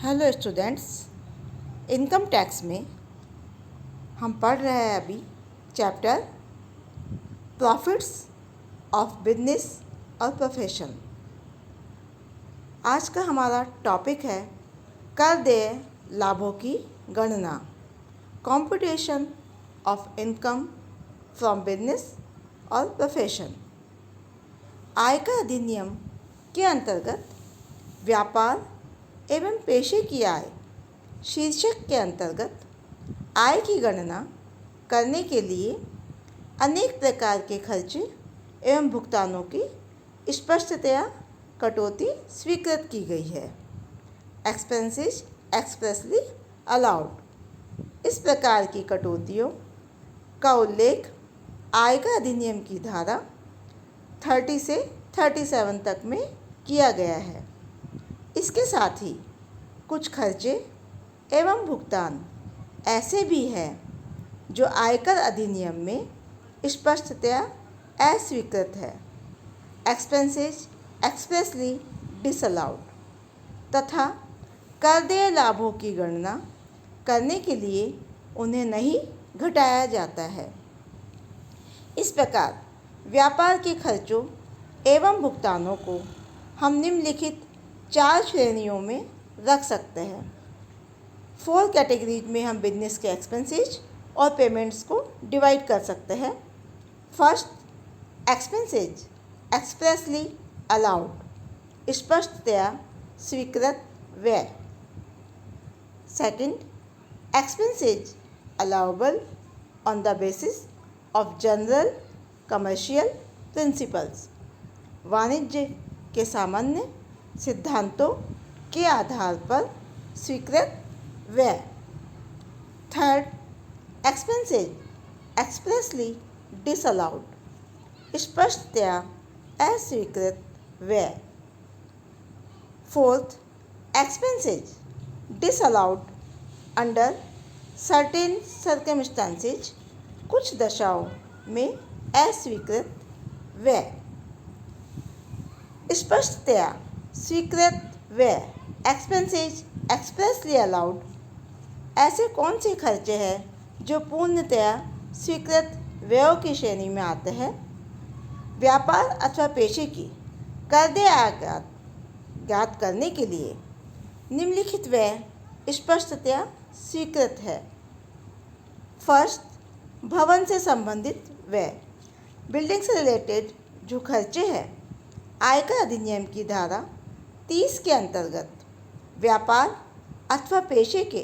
Hello students, income tax में हम पढ़ रहे हैं अभी चैप्टर प्रॉफिट्स ऑफ बिजनेस और प्रोफेशन। आज का हमारा टॉपिक है कर देय लाभों की गणना, computation of income from business और प्रोफेशन। आयकर अधिनियम के अंतर्गत व्यापार एवं पेशे की आय शीर्षक के अंतर्गत आय की गणना करने के लिए अनेक प्रकार के खर्चे एवं भुगतानों की स्पष्टतया कटौती स्वीकृत की गई है। Expenses expressly allowed. इस प्रकार की कटौतियों का उल्लेख आयकर अधिनियम की धारा 30 से 37 तक में किया गया है। इसके साथ ही कुछ खर्चे एवं भुगतान ऐसे भी हैं जो आयकर अधिनियम में स्पष्टतया अस्वीकृत है, एक्सपेंसेस एक्सप्रेसली डिसअलाउड, तथा कर देय लाभों की गणना करने के लिए उन्हें नहीं घटाया जाता है। इस प्रकार व्यापार के खर्चों एवं भुगतानों को हम निम्नलिखित 4 श्रेणियों में रख सकते हैं। 4 कैटेगरीज में हम बिजनेस के एक्सपेंसेस और पेमेंट्स को डिवाइड कर सकते हैं। फर्स्ट, एक्सपेंसेस एक्सप्रेसली अलाउड, स्पष्टतया स्वीकृत व्यय। Second, expenses allowable on the basis of general commercial principles, वाणिज्य के सामान्य सिद्धांतों के आधार पर स्वीकृत व्यय। थर्ड, एक्सपेंसेस एक्सप्रेसली डिसअलाउड, स्पष्टतया अस्वीकृत व्यय। Fourth, expenses disallowed under certain circumstances, कुछ दशाओं में अस्वीकृत व्यय। स्पष्टतया स्वीकृत व्यय एक्सपेंसेस एक्सप्रेसली अलाउड ऐसे कौन से खर्चे हैं जो पूर्णतया स्वीकृत व्ययों की श्रेणी में आते हैं? व्यापार अथवा पेशे की कर देय आय ज्ञात करने के लिए निम्नलिखित व्यय स्पष्टतया स्वीकृत है। फर्स्ट, भवन से संबंधित व्यय, बिल्डिंग से रिलेटेड जो खर्चे हैं आयकर अधिनियम की धारा 30 के अंतर्गत व्यापार अथवा पेशे के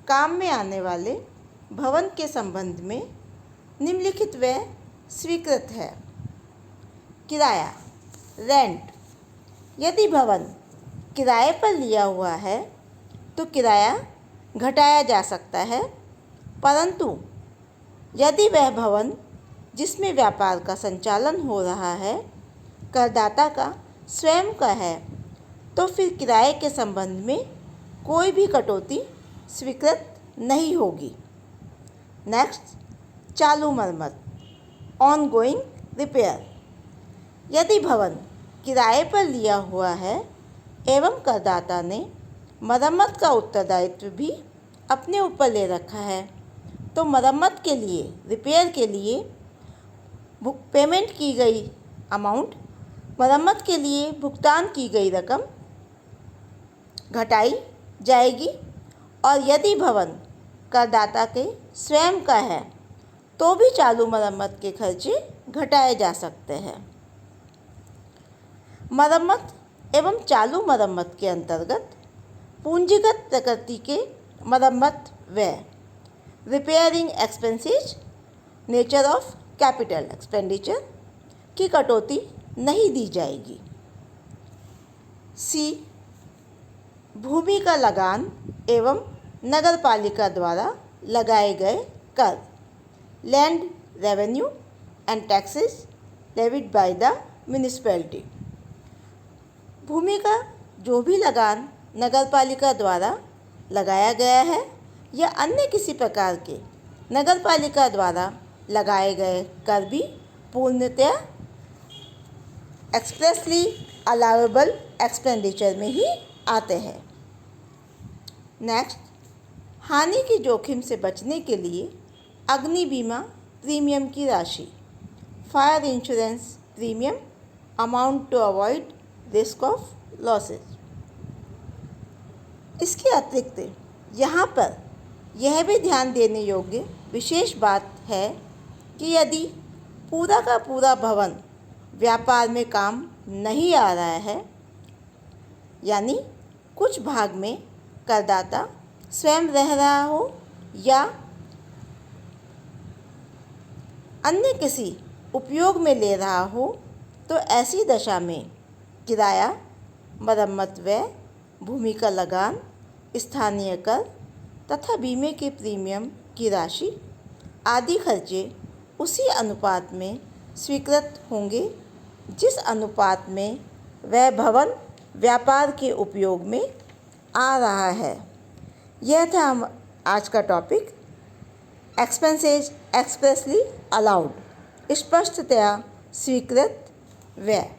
काम में आने वाले भवन के संबंध में निम्नलिखित व्यय स्वीकृत है। किराया रेंट, यदि भवन किराए पर लिया हुआ है तो किराया घटाया जा सकता है, परंतु यदि वह भवन जिसमें व्यापार का संचालन हो रहा है करदाता का स्वयं का है तो फिर किराए के संबंध में कोई भी कटौती स्वीकृत नहीं होगी। नेक्स्ट, चालू मरम्मत ऑनगोइंग रिपेयर, यदि भवन किराए पर लिया हुआ है एवं करदाता ने मरम्मत का उत्तरदायित्व भी अपने ऊपर ले रखा है तो मरम्मत के लिए रिपेयर के लिए पेमेंट की गई अमाउंट, मरम्मत के लिए भुगतान की गई रकम घटाई जाएगी। और यदि भवन करदाता के स्वयं का है तो भी चालू मरम्मत के खर्चे घटाए जा सकते हैं। मरम्मत एवं चालू मरम्मत के अंतर्गत पूंजीगत प्रकृति के मरम्मत व्यय, repairing expenses nature of capital expenditure की कटौती नहीं दी जाएगी। सी, भूमि का लगान एवं नगर पालिका द्वारा लगाए गए कर, land revenue and taxes levied by the municipality, भूमि का जो भी लगान नगर पालिका द्वारा लगाया गया है या अन्य किसी प्रकार के नगर पालिका द्वारा लगाए गए कर भी पूर्णतया एक्सप्रेसली अलाउएबल एक्सपेंडिचर में ही आते हैं। नेक्स्ट, हानि के जोखिम से बचने के लिए अग्नि बीमा प्रीमियम की राशि, fire insurance premium amount to avoid risk of losses. इसके अतिरिक्त यहाँ पर यह भी ध्यान देने योग्य विशेष बात है कि यदि पूरा का पूरा भवन व्यापार में काम नहीं आ रहा है, यानी कुछ भाग में करदाता स्वयं रह रहा हो या अन्य किसी उपयोग में ले रहा हो, तो ऐसी दशा में किराया, मरम्मत व्यय, भूमि का लगान, स्थानीय कर तथा बीमे के प्रीमियम की राशि आदि खर्चे उसी अनुपात में स्वीकृत होंगे जिस अनुपात में वह भवन व्यापार के उपयोग में आ रहा है। यह था आज का टॉपिक, एक्सपेंसेज एक्सप्रेसली अलाउड, स्पष्टतया स्वीकृत व्यय।